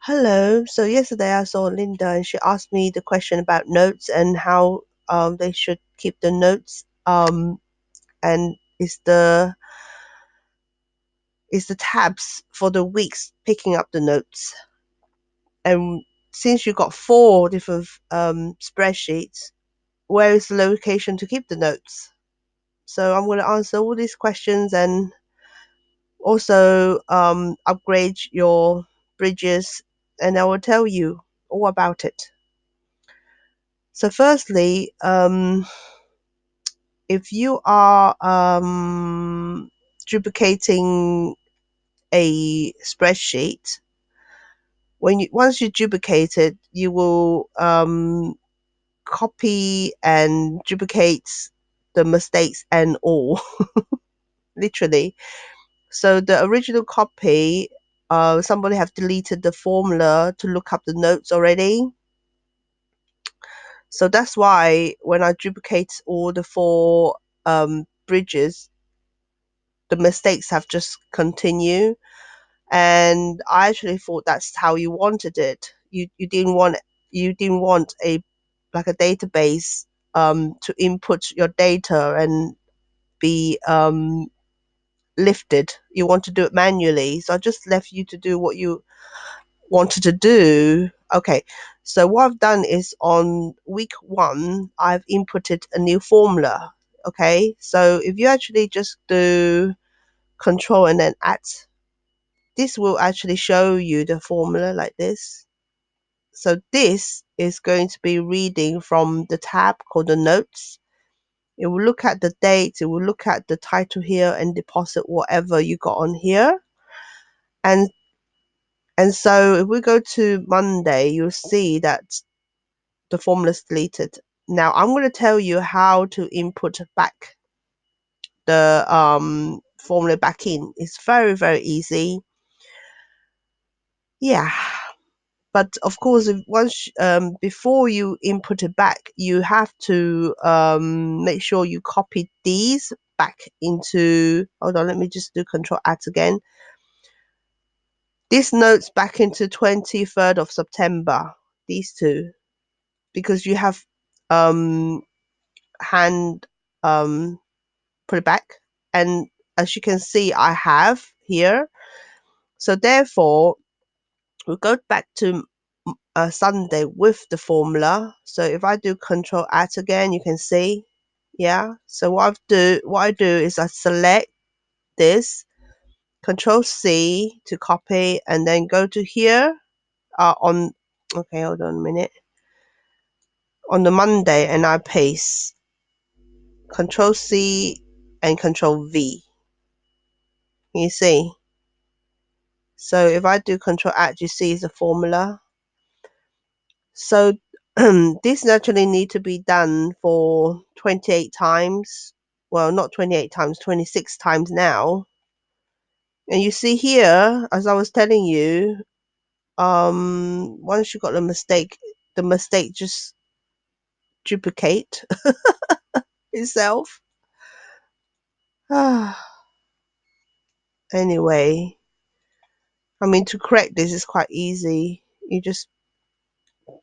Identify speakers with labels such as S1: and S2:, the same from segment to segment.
S1: Hello. So yesterday I saw Linda and she asked me the question about notes and how they should keep the notes. And is the tabs for the weeks picking up the notes. And since you got four different spreadsheets, where is the location to keep the notes? So I'm going to answer all these questions and also upgrade your bridges, and I will tell you all about it. So firstly, if you are duplicating a spreadsheet, once you duplicate it, you will copy and duplicate the mistakes and all, literally. So the original copy, somebody have deleted the formula to look up the notes already. So that's why when I duplicate all the four bridges, the mistakes have just continued. And I actually thought that's how you wanted it. You didn't want a like a database to input your data and be lifted. You want to do it manually. So I just left you to do what you wanted to do. Okay. So what I've done is on week 1, I've inputted a new formula. Okay. So if you actually just do control and then add, this will actually show you the formula like this. So this is going to be reading from the tab called the notes. It will look at the date, it will look at the title here and deposit whatever you got on here. And so if we go to Monday, you'll see that the formula is deleted. Now I'm going to tell you how to input back the formula back in. It's very, very easy. Yeah. But of course, once before you input it back, you have to make sure you copy these back into. Hold on, let me just do Control Alt again. This notes back into 23rd of September. These two, because you have hand put it back, and as you can see, I have here. So therefore, we'll go back to Sunday with the formula. So if I do Control Alt again, you can see, yeah. So what I do is I select this, Control C to copy, and then go to here on. Okay, hold on a minute. On the Monday, and I paste Control C and Control V. Can you see? So if I do Control Alt, you see is the formula. So this naturally need to be done for 28 times. Well, not 28 times, 26 times now. And you see here, as I was telling you, once you got the mistake just duplicate itself. Anyway, I mean, to correct this is quite easy. You just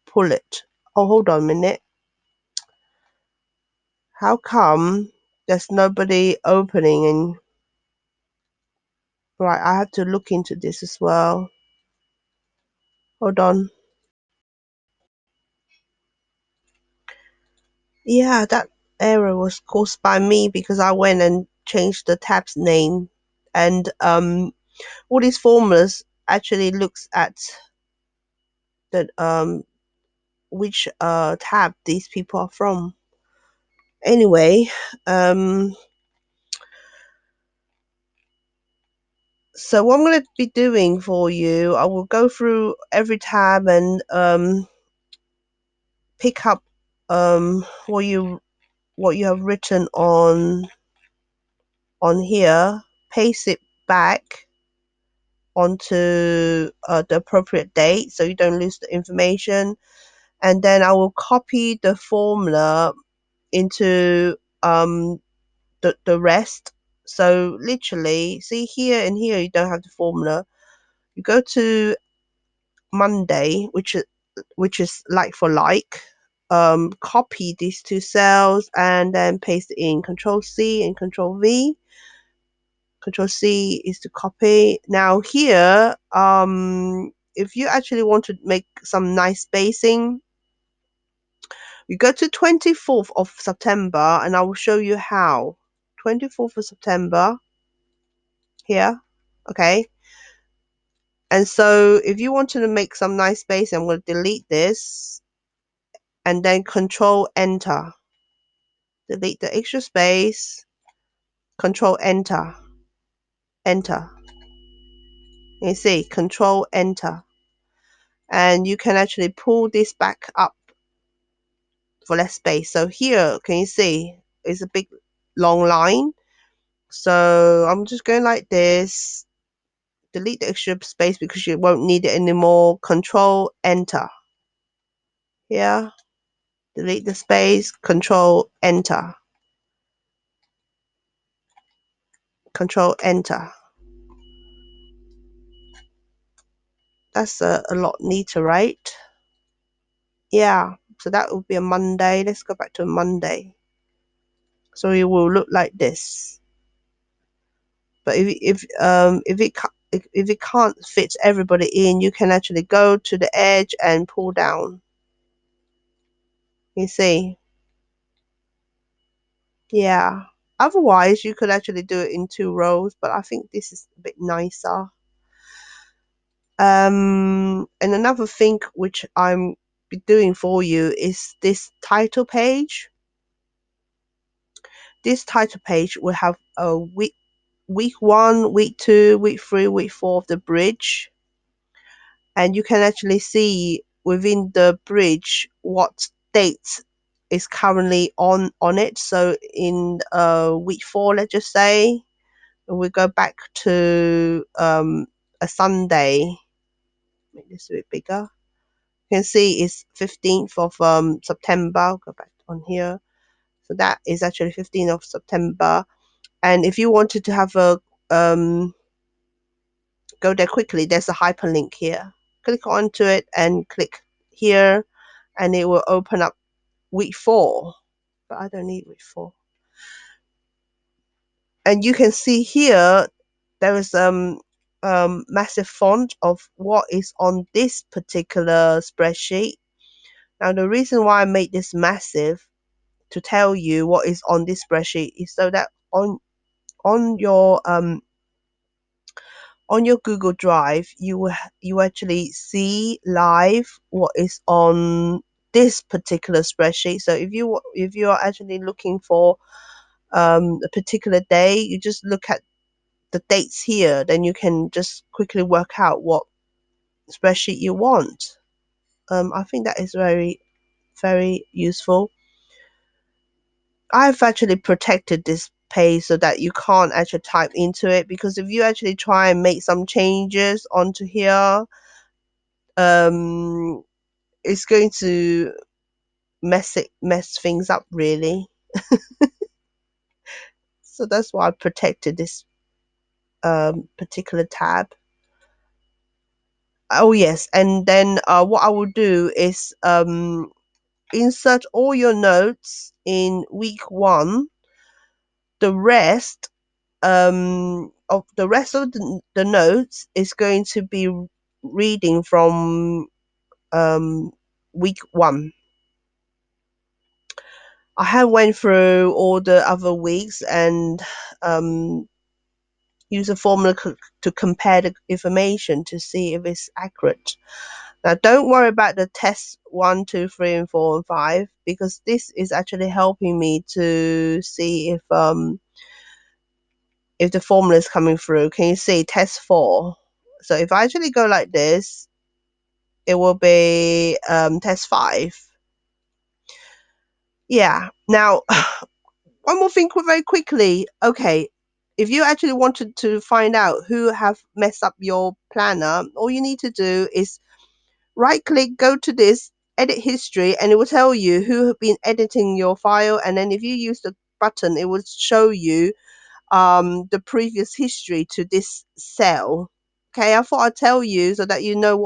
S1: pull it. Oh, hold on a minute. How come there's nobody opening? And right, I have to look into this as well. Hold on. Yeah, that error was caused by me because I went and changed the tab's name, and all these formulas actually looks at the which tab these people are from. Anyway, so what I'm going to be doing for you, I will go through every tab and pick up what you have written on here, paste it back onto the appropriate date so you don't lose the information, and then I will copy the formula into the rest. So literally, see here and here you don't have the formula. You go to Monday, which is like for like. Copy these two cells and then paste it in Control C and Control V. Control C is to copy. Now here, if you actually want to make some nice spacing, you go to 24th of September and I will show you how. 24th of September here, okay. And so if you want to make some nice spacing, I'm going to delete this and then Control Enter. Delete the extra space, Control Enter, Enter. You see, Control Enter. And you can actually pull this back up for less space. So here, can you see, it's a big long line. So I'm just going like this. Delete the extra space because you won't need it anymore. Control Enter. Here, delete the space, Control Enter. Control Enter. That's a lot neater, right? Yeah, so that would be a Monday. Let's go back to a Monday. So it will look like this. But if it can't fit everybody in, you can actually go to the edge and pull down. You see? Yeah. Otherwise, you could actually do it in 2 rows, but I think this is a bit nicer. And another thing which I'm doing for you is this title page. This title page will have a week 1, week 2, week 3, week 4 of the bridge. And you can actually see within the bridge what date is currently on it. So in week 4, let's just say, we go back to a Sunday. Make this a bit bigger. You can see it's 15th of September. I'll go back on here. So that is actually 15th of September. And if you wanted to have a go there quickly, there's a hyperlink here. Click onto it and click here, and it will open up week 4. But I don't need week 4. And you can see here there is massive font of what is on this particular spreadsheet. Now the reason why I made this massive to tell you what is on this spreadsheet is so that on your Google Drive you actually see live what is on this particular spreadsheet. So if you are actually looking for a particular day, you just look at the dates here, then you can just quickly work out what spreadsheet you want. I think that is very, very useful. I've actually protected this page so that you can't actually type into it, because if you actually try and make some changes onto here, it's going to mess things up really. So that's why I protected this particular tab. Oh yes, and then what I will do is insert all your notes in week 1. The rest of the notes is going to be reading from week 1. I have went through all the other weeks and use a formula to compare the information to see if it's accurate. Now, don't worry about the tests 1, 2, 3, and 4, and 5, because this is actually helping me to see if the formula is coming through. Can you see test 4? So if I actually go like this, it will be test 5. Yeah. Now, one more thing very quickly. Okay, if you actually wanted to find out who have messed up your planner, all you need to do is right click, go to this edit history, and it will tell you who have been editing your file. And then if you use the button, it will show you the previous history to this cell. Okay, I thought I'd tell you so that you know what